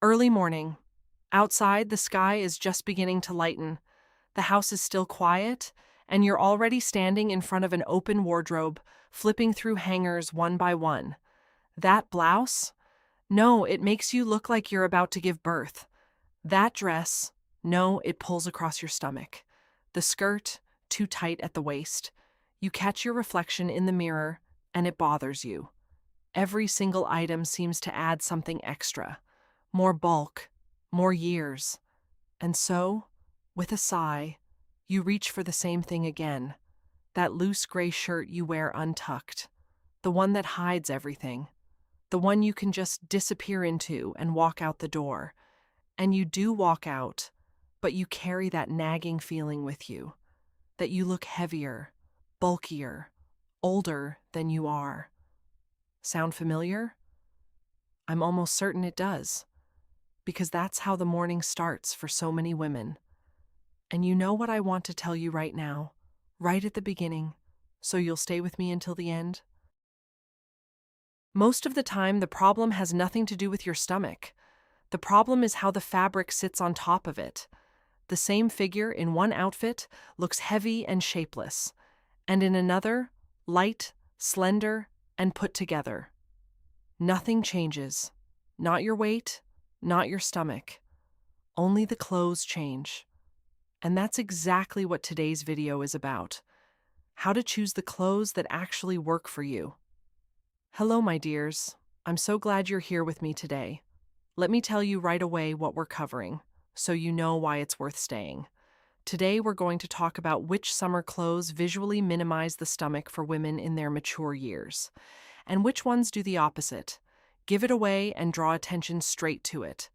Early morning. Outside, the sky is just beginning to lighten. The house is still quiet, and you're already standing in front of an open wardrobe, flipping through hangers one by one. That blouse? No, it makes you look like you're about to give birth. That dress? No, it pulls across your stomach. The skirt? Too tight at the waist. You catch your reflection in the mirror, and it bothers you. Every single item seems to add something extra. More bulk, more years. And so, with a sigh, you reach for the same thing again. That loose gray shirt you wear untucked. The one that hides everything. The one you can just disappear into and walk out the door. And you do walk out, but you carry that nagging feeling with you. That you look heavier, bulkier, older than you are. Sound familiar? I'm almost certain it does. Because that's how the morning starts for so many women. And you know what I want to tell you right now, right at the beginning, so you'll stay with me until the end? Most of the time, the problem has nothing to do with your stomach. The problem is how the fabric sits on top of it. The same figure in one outfit looks heavy and shapeless, and in another, light, slender, and put together. Nothing changes. Not your weight, not your stomach. Only the clothes change. And that's exactly what today's video is about. How to choose the clothes that actually work for you. Hello, my dears. I'm so glad you're here with me today. Let me tell you right away what we're covering, so you know why it's worth staying. Today, we're going to talk about which summer clothes visually minimize the stomach for women in their mature years, and which ones do the opposite, give it away and draw attention straight to it.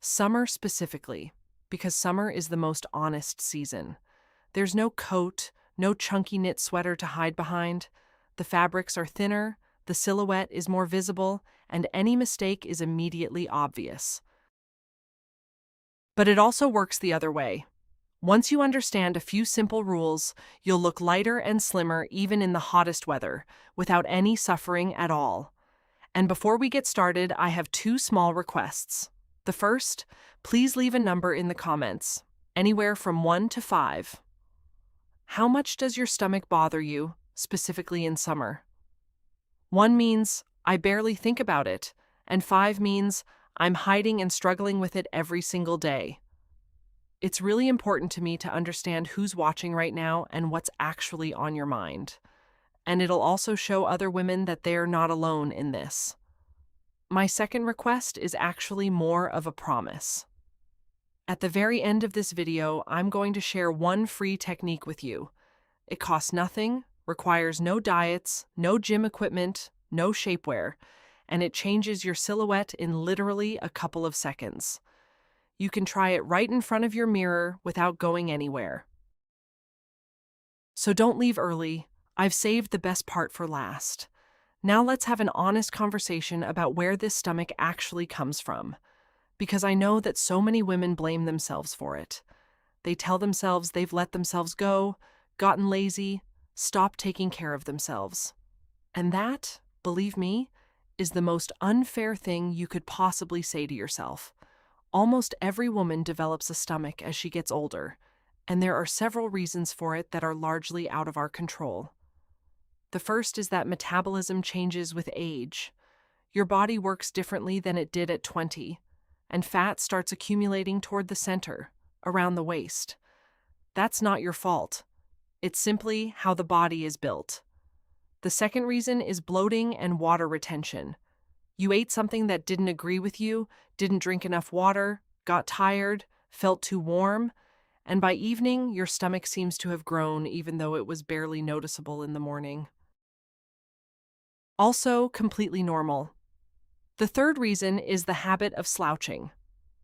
Summer specifically, because summer is the most honest season. There's no coat, no chunky knit sweater to hide behind. The fabrics are thinner, the silhouette is more visible, and any mistake is immediately obvious. But it also works the other way. Once you understand a few simple rules, you'll look lighter and slimmer even in the hottest weather, without any suffering at all. And before we get started, I have two small requests. The first, please leave a number in the comments, anywhere from 1 to 5. How much does your stomach bother you, specifically in summer? 1 means, I barely think about it, and 5 means, I'm hiding and struggling with it every single day. It's really important to me to understand who's watching right now and what's actually on your mind. And it'll also show other women that they're not alone in this. My second request is actually more of a promise. At the very end of this video, I'm going to share one free technique with you. It costs nothing, requires no diets, no gym equipment, no shapewear, and it changes your silhouette in literally a couple of seconds. You can try it right in front of your mirror without going anywhere. So don't leave early. I've saved the best part for last. Now let's have an honest conversation about where this stomach actually comes from. Because I know that so many women blame themselves for it. They tell themselves they've let themselves go, gotten lazy, stopped taking care of themselves. And that, believe me, is the most unfair thing you could possibly say to yourself. Almost every woman develops a stomach as she gets older, and there are several reasons for it that are largely out of our control. The first is that metabolism changes with age. Your body works differently than it did at 20, and fat starts accumulating toward the center, around the waist. That's not your fault. It's simply how the body is built. The second reason is bloating and water retention. You ate something that didn't agree with you, didn't drink enough water, got tired, felt too warm, and by evening, your stomach seems to have grown even though it was barely noticeable in the morning. Also, completely normal. The third reason is the habit of slouching.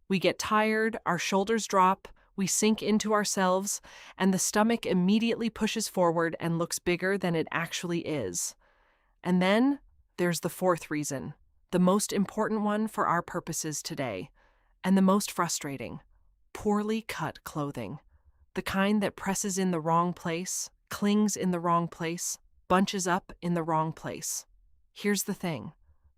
We get tired, our shoulders drop, we sink into ourselves, and the stomach immediately pushes forward and looks bigger than it actually is. And then there's the fourth reason, the most important one for our purposes today, and the most frustrating: poorly cut clothing. The kind that presses in the wrong place, clings in the wrong place, bunches up in the wrong place. Here's the thing.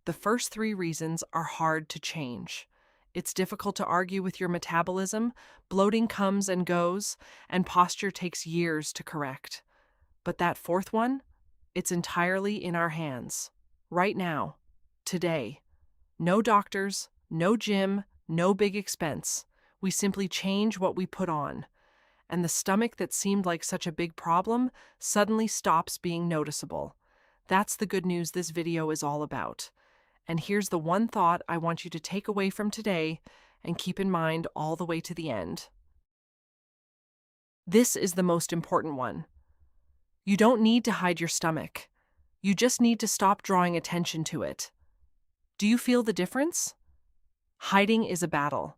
The first 3 reasons are hard to change. It's difficult to argue with your metabolism, bloating comes and goes, and posture takes years to correct. But that fourth one, it's entirely in our hands. Right now. Today. No doctors, no gym, no big expense. We simply change what we put on. And the stomach that seemed like such a big problem suddenly stops being noticeable. That's the good news this video is all about. And here's the one thought I want you to take away from today and keep in mind all the way to the end. This is the most important one. You don't need to hide your stomach. You just need to stop drawing attention to it. Do you feel the difference? Hiding is a battle.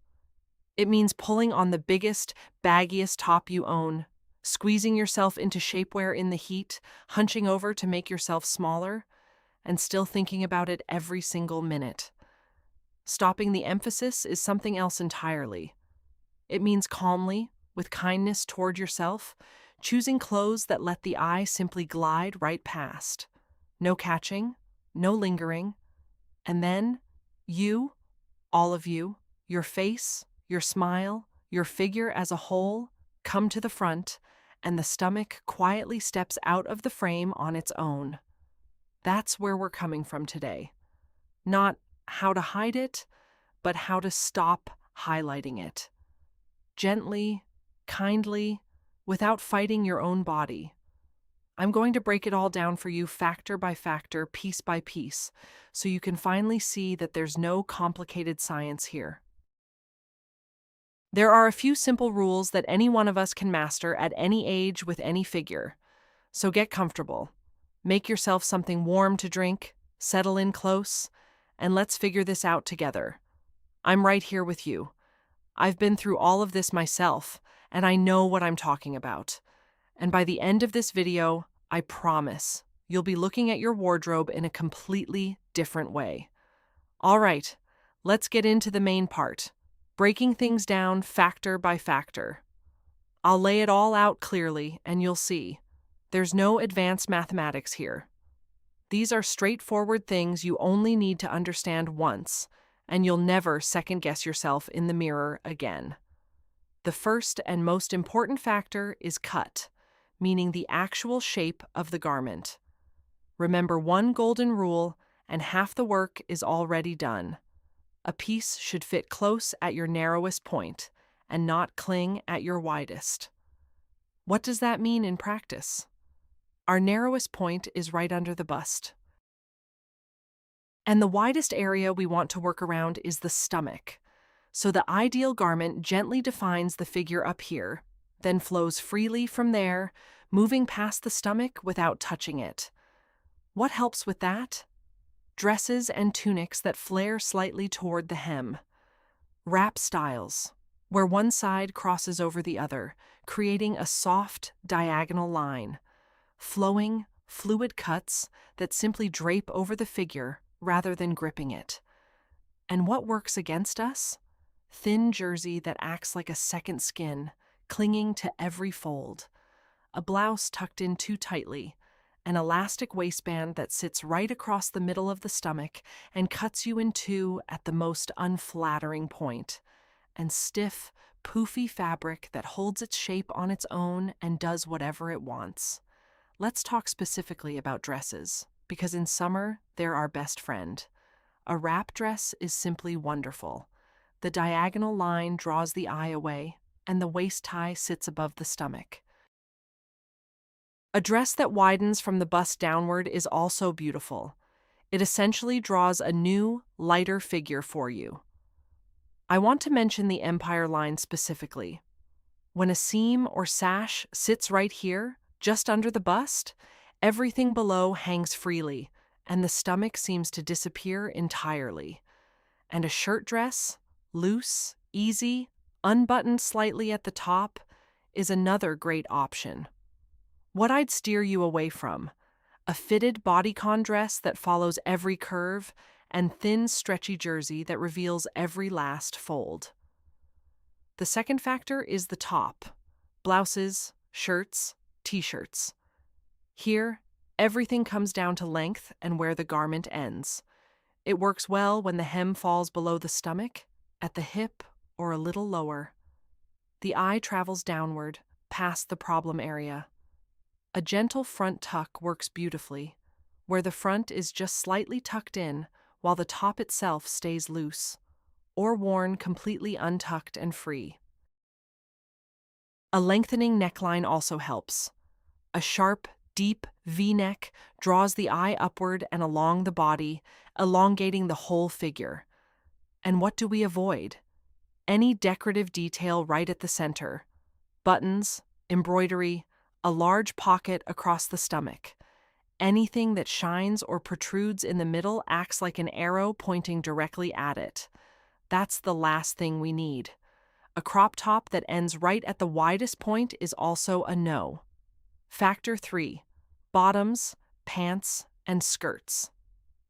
It means pulling on the biggest, baggiest top you own, squeezing yourself into shapewear in the heat, hunching over to make yourself smaller, and still thinking about it every single minute. Stopping the emphasis is something else entirely. It means calmly, with kindness toward yourself, choosing clothes that let the eye simply glide right past. No catching, no lingering. And then, you, all of you, your face, your smile, your figure as a whole, come to the front, and the stomach quietly steps out of the frame on its own. That's where we're coming from today. Not how to hide it, but how to stop highlighting it. Gently, kindly, without fighting your own body. I'm going to break it all down for you factor by factor, piece by piece, so you can finally see that there's no complicated science here. There are a few simple rules that any one of us can master at any age with any figure. So get comfortable. Make yourself something warm to drink, settle in close, and let's figure this out together. I'm right here with you. I've been through all of this myself, and I know what I'm talking about. And by the end of this video, I promise, you'll be looking at your wardrobe in a completely different way. All right, let's get into the main part, breaking things down factor by factor. I'll lay it all out clearly, and you'll see. There's no advanced mathematics here. These are straightforward things you only need to understand once, and you'll never second-guess yourself in the mirror again. The first and most important factor is cut, meaning the actual shape of the garment. Remember one golden rule, and half the work is already done. A piece should fit close at your narrowest point, and not cling at your widest. What does that mean in practice? Our narrowest point is right under the bust. And the widest area we want to work around is the stomach. So the ideal garment gently defines the figure up here, then flows freely from there, moving past the stomach without touching it. What helps with that? Dresses and tunics that flare slightly toward the hem. Wrap styles, where one side crosses over the other, creating a soft, diagonal line. Flowing, fluid cuts that simply drape over the figure rather than gripping it. And what works against us? Thin jersey that acts like a second skin, clinging to every fold. A blouse tucked in too tightly, an elastic waistband that sits right across the middle of the stomach and cuts you in two at the most unflattering point. And stiff, poofy fabric that holds its shape on its own and does whatever it wants. Let's talk specifically about dresses, because in summer, they're our best friend. A wrap dress is simply wonderful. The diagonal line draws the eye away, and the waist tie sits above the stomach. A dress that widens from the bust downward is also beautiful. It essentially draws a new, lighter figure for you. I want to mention the empire line specifically. When a seam or sash sits right here, just under the bust, everything below hangs freely, and the stomach seems to disappear entirely. And a shirt dress, loose, easy, unbuttoned slightly at the top, is another great option. What I'd steer you away from: a fitted bodycon dress that follows every curve, and thin, stretchy jersey that reveals every last fold. The second factor is the top: blouses, shirts, t-shirts. Here, everything comes down to length and where the garment ends. It works well when the hem falls below the stomach, at the hip, or a little lower. The eye travels downward, past the problem area. A gentle front tuck works beautifully, where the front is just slightly tucked in while the top itself stays loose, or worn completely untucked and free. A lengthening neckline also helps. A sharp, deep V-neck draws the eye upward and along the body, elongating the whole figure. And what do we avoid? Any decorative detail right at the center. Buttons, embroidery, a large pocket across the stomach. Anything that shines or protrudes in the middle acts like an arrow pointing directly at it. That's the last thing we need. A crop top that ends right at the widest point is also a no. Factor 3. Bottoms, pants, and skirts.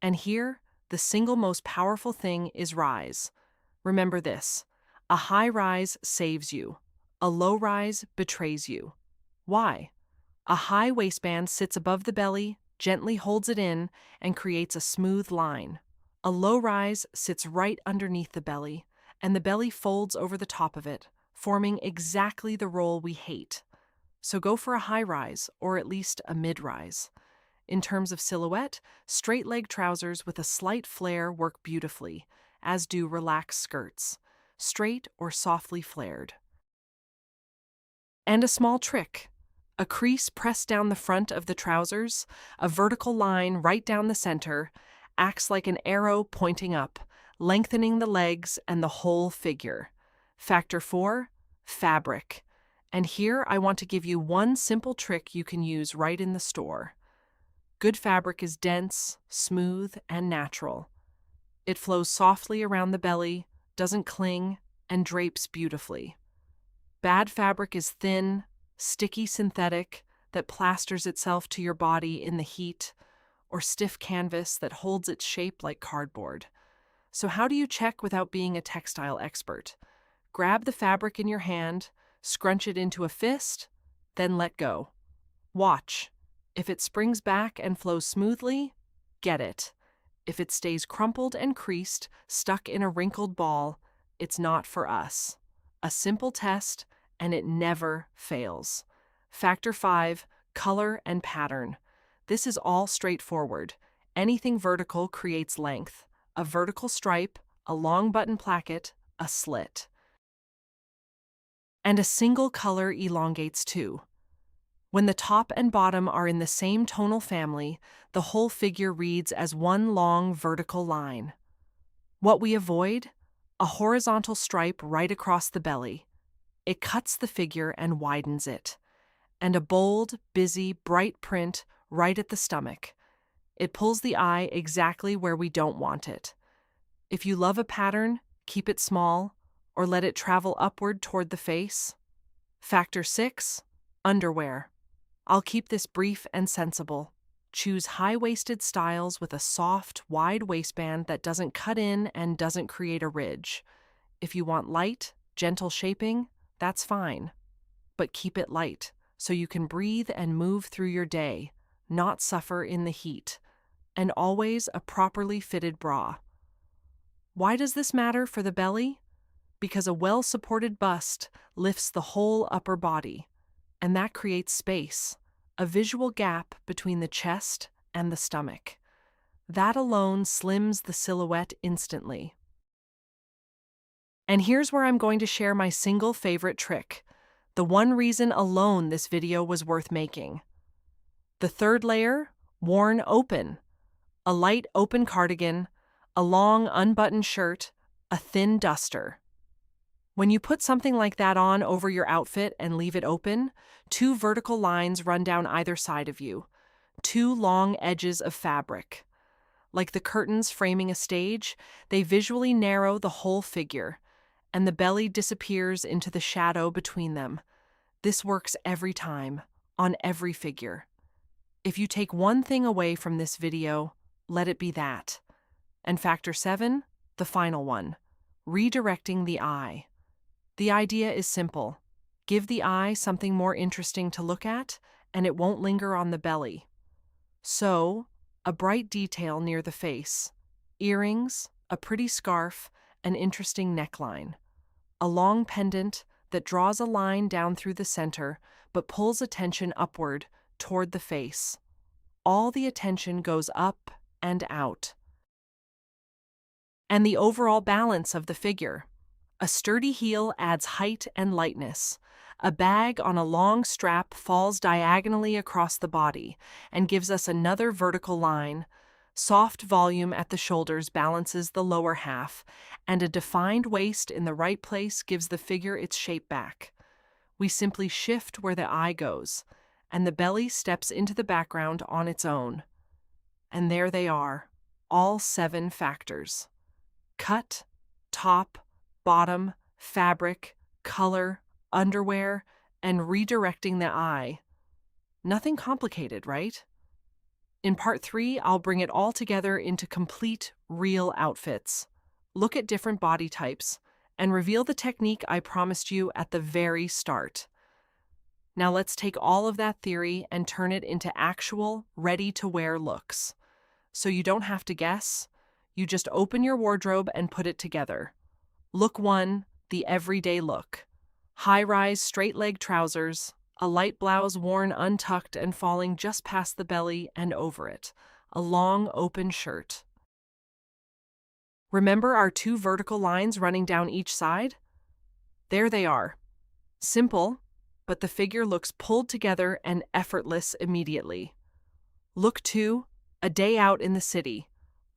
And here, the single most powerful thing is rise. Remember this: a high rise saves you. A low rise betrays you. Why? A high waistband sits above the belly, gently holds it in, and creates a smooth line. A low rise sits right underneath the belly, and the belly folds over the top of it, forming exactly the roll we hate. So go for a high rise, or at least a mid rise. In terms of silhouette, straight leg trousers with a slight flare work beautifully, as do relaxed skirts, straight or softly flared. And a small trick: a crease pressed down the front of the trousers, a vertical line right down the center, acts like an arrow pointing up, lengthening the legs and the whole figure. Factor 4, fabric. And here I want to give you one simple trick you can use right in the store. Good fabric is dense, smooth, and natural. It flows softly around the belly, doesn't cling, and drapes beautifully. Bad fabric is thin, sticky synthetic that plasters itself to your body in the heat, or stiff canvas that holds its shape like cardboard. So how do you check without being a textile expert? Grab the fabric in your hand, scrunch it into a fist, then let go. Watch. If it springs back and flows smoothly, get it. If it stays crumpled and creased, stuck in a wrinkled ball, it's not for us. A simple test, and it never fails. Factor 5, color and pattern. This is all straightforward. Anything vertical creates length. A vertical stripe, a long button placket, a slit. And a single color elongates too. When the top and bottom are in the same tonal family, the whole figure reads as one long vertical line. What we avoid? A horizontal stripe right across the belly. It cuts the figure and widens it. And a bold, busy, bright print right at the stomach. It pulls the eye exactly where we don't want it. If you love a pattern, keep it small, or let it travel upward toward the face. Factor 6, underwear. I'll keep this brief and sensible. Choose high-waisted styles with a soft, wide waistband that doesn't cut in and doesn't create a ridge. If you want light, gentle shaping, that's fine. But keep it light, so you can breathe and move through your day, not suffer in the heat. And always a properly fitted bra. Why does this matter for the belly? Because a well-supported bust lifts the whole upper body, and that creates space, a visual gap between the chest and the stomach. That alone slims the silhouette instantly. And here's where I'm going to share my single favorite trick, the one reason alone this video was worth making. The third layer, worn open. A light open cardigan, a long unbuttoned shirt, a thin duster. When you put something like that on over your outfit and leave it open, two vertical lines run down either side of you, two long edges of fabric. Like the curtains framing a stage, they visually narrow the whole figure, and the belly disappears into the shadow between them. This works every time, on every figure. If you take one thing away from this video, let it be that. And factor 7, the final one, redirecting the eye. The idea is simple. Give the eye something more interesting to look at, and it won't linger on the belly. So, a bright detail near the face, earrings, a pretty scarf, an interesting neckline, a long pendant that draws a line down through the center but pulls attention upward toward the face. All the attention goes up and out. And the overall balance of the figure. A sturdy heel adds height and lightness. A bag on a long strap falls diagonally across the body and gives us another vertical line. Soft volume at the shoulders balances the lower half, and a defined waist in the right place gives the figure its shape back. We simply shift where the eye goes, and the belly steps into the background on its own. And there they are, all 7 factors. Cut, top, bottom, fabric, color, underwear, and redirecting the eye. Nothing complicated, right? In part 3, I'll bring it all together into complete, real outfits. Look at different body types and reveal the technique I promised you at the very start. Now let's take all of that theory and turn it into actual, ready-to-wear looks. So you don't have to guess, you just open your wardrobe and put it together. Look 1, the everyday look. High-rise straight-leg trousers, a light blouse worn untucked and falling just past the belly and over it, a long open shirt. Remember our 2 vertical lines running down each side? There they are. Simple, but the figure looks pulled together and effortless immediately. Look 2, a day out in the city.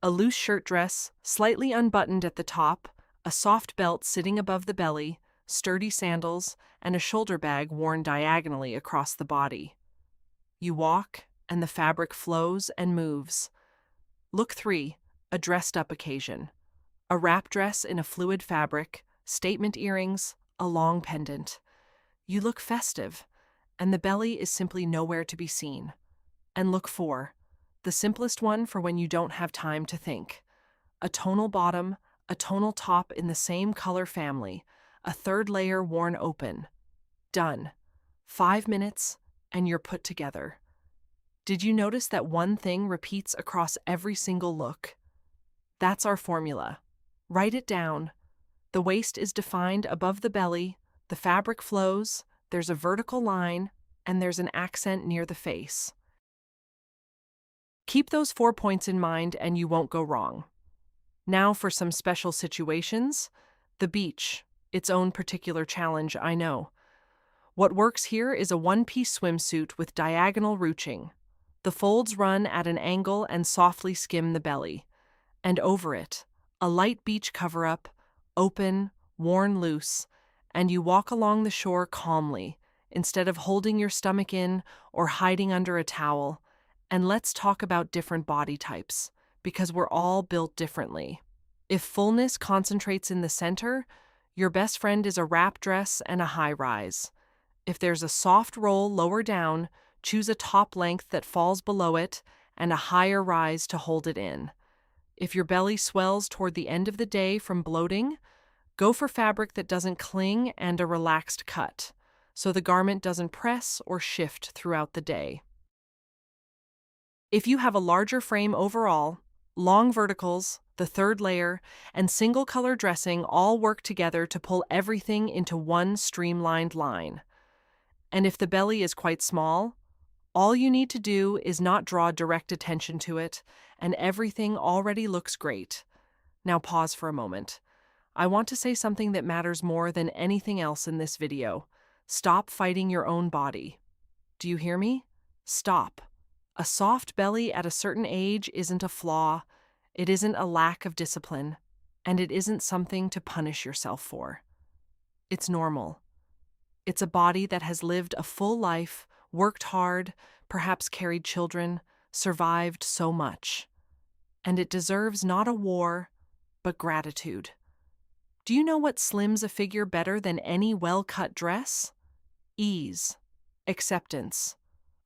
A loose shirt dress, slightly unbuttoned at the top, a soft belt sitting above the belly, sturdy sandals, and a shoulder bag worn diagonally across the body. You walk, and the fabric flows and moves. Look 3, a dressed-up occasion. A wrap dress in a fluid fabric, statement earrings, a long pendant. You look festive, and the belly is simply nowhere to be seen. And look 4, the simplest one for when you don't have time to think. A tonal bottom, a tonal top in the same color family, a 3rd layer worn open. Done. 5 minutes, and you're put together. Did you notice that one thing repeats across every single look? That's our formula. Write it down. The waist is defined above the belly, the fabric flows, there's a vertical line, and there's an accent near the face. Keep those 4 points in mind and you won't go wrong. Now for some special situations. The beach, its own particular challenge, I know. What works here is a one-piece swimsuit with diagonal ruching. The folds run at an angle and softly skim the belly. And over it, a light beach cover-up, open, worn loose, and you walk along the shore calmly, instead of holding your stomach in or hiding under a towel. And let's talk about different body types, because we're all built differently. If fullness concentrates in the center, your best friend is a wrap dress and a high rise. If there's a soft roll lower down, choose a top length that falls below it and a higher rise to hold it in. If your belly swells toward the end of the day from bloating, go for fabric that doesn't cling and a relaxed cut, so the garment doesn't press or shift throughout the day. If you have a larger frame overall, long verticals, the 3rd layer, and single-color dressing all work together to pull everything into one streamlined line. And if the belly is quite small, all you need to do is not draw direct attention to it, and everything already looks great. Now pause for a moment. I want to say something that matters more than anything else in this video. Stop fighting your own body. Do you hear me? Stop. A soft belly at a certain age isn't a flaw, it isn't a lack of discipline, and it isn't something to punish yourself for. It's normal. It's a body that has lived a full life, worked hard, perhaps carried children, survived so much. And it deserves not a war, but gratitude. Do you know what slims a figure better than any well-cut dress? Ease. Acceptance.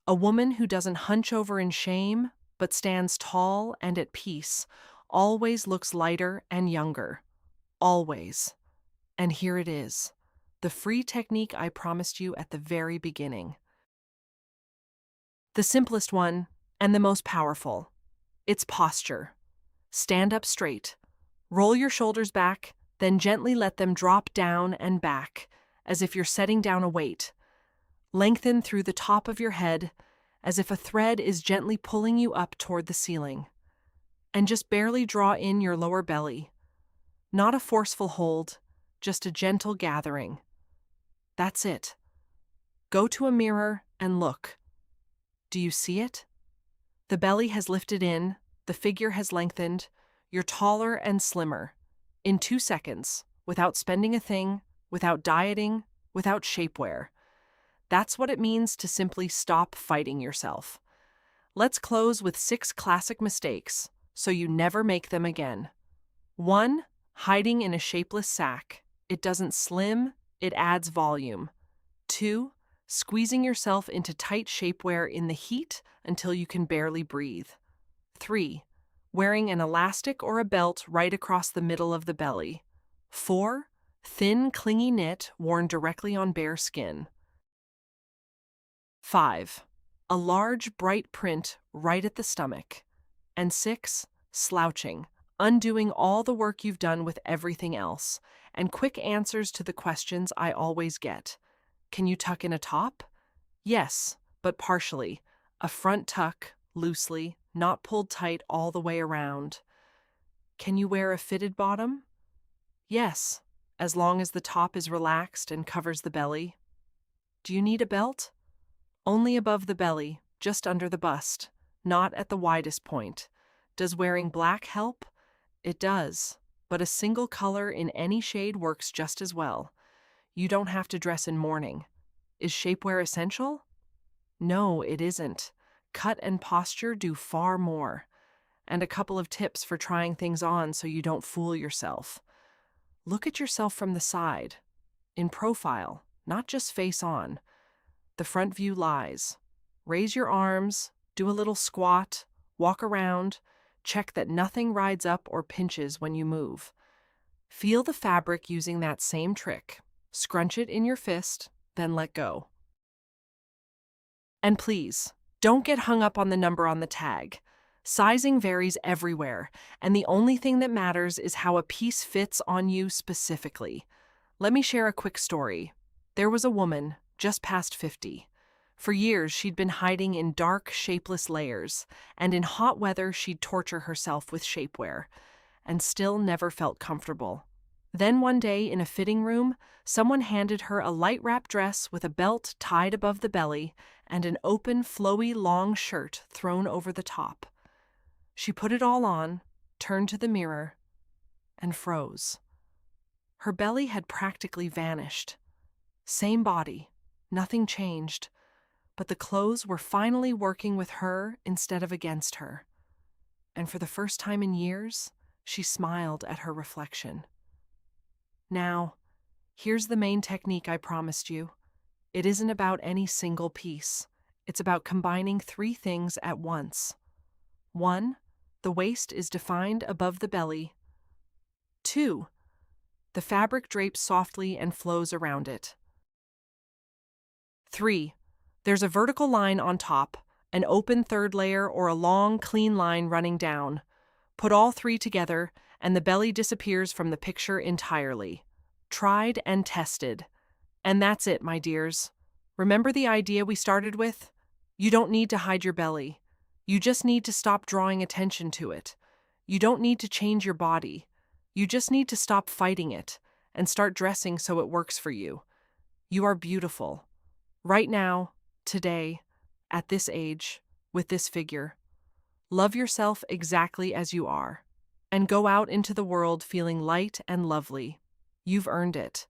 A woman who doesn't hunch over in shame, but stands tall and at peace, always looks lighter and younger. Always. And here it is, the free technique I promised you at the very beginning. The simplest one, and the most powerful. It's posture. Stand up straight. Roll your shoulders back Then gently let them drop down and back, as if you're setting down a weight. Lengthen through the top of your head, as if a thread is gently pulling you up toward the ceiling. And just barely draw in your lower belly. Not a forceful hold, just a gentle gathering. That's it. Go to a mirror and look. Do you see it? The belly has lifted in, the figure has lengthened, you're taller and slimmer. In 2 seconds, without spending a thing, without dieting, without shapewear. That's what it means to simply stop fighting yourself. Let's close with 6 classic mistakes, so you never make them again. 1. Hiding in a shapeless sack. It doesn't slim, it adds volume. 2. Squeezing yourself into tight shapewear in the heat until you can barely breathe. 3. Wearing an elastic or a belt right across the middle of the belly. 4. Thin, clingy knit worn directly on bare skin. 5. A large, bright print right at the stomach. And 6. Slouching, undoing all the work you've done with everything else, and quick answers to the questions I always get. Can you tuck in a top? Yes, but partially. A front tuck, loosely, not pulled tight all the way around. Can you wear a fitted bottom? Yes, as long as the top is relaxed and covers the belly. Do you need a belt? Only above the belly, just under the bust, not at the widest point. Does wearing black help? It does, but a single color in any shade works just as well. You don't have to dress in mourning. Is shapewear essential? No, it isn't. Cut and posture do far more. And a couple of tips for trying things on so you don't fool yourself. Look at yourself from the side, in profile, not just face on. The front view lies. Raise your arms, do a little squat, walk around, check that nothing rides up or pinches when you move. Feel the fabric using that same trick. Scrunch it in your fist, then let go. And please, don't get hung up on the number on the tag. Sizing varies everywhere, and the only thing that matters is how a piece fits on you specifically. Let me share a quick story. There was a woman, just past 50. For years, she'd been hiding in dark, shapeless layers, and in hot weather, she'd torture herself with shapewear, and still never felt comfortable. Then one day, in a fitting room, someone handed her a light wrap dress with a belt tied above the belly and an open, flowy, long shirt thrown over the top. She put it all on, turned to the mirror, and froze. Her belly had practically vanished. Same body, nothing changed, but the clothes were finally working with her instead of against her. And for the first time in years, she smiled at her reflection. Now, here's the main technique I promised you. It isn't about any single piece. It's about combining 3 things at once. 1, the waist is defined above the belly. 2, the fabric drapes softly and flows around it. 3, there's a vertical line on top, an open third layer or a long, clean line running down. Put all 3 together, and the belly disappears from the picture entirely. Tried and tested. And that's it, my dears. Remember the idea we started with? You don't need to hide your belly. You just need to stop drawing attention to it. You don't need to change your body. You just need to stop fighting it and start dressing so it works for you. You are beautiful. Right now, today, at this age, with this figure. Love yourself exactly as you are, and go out into the world feeling light and lovely. You've earned it.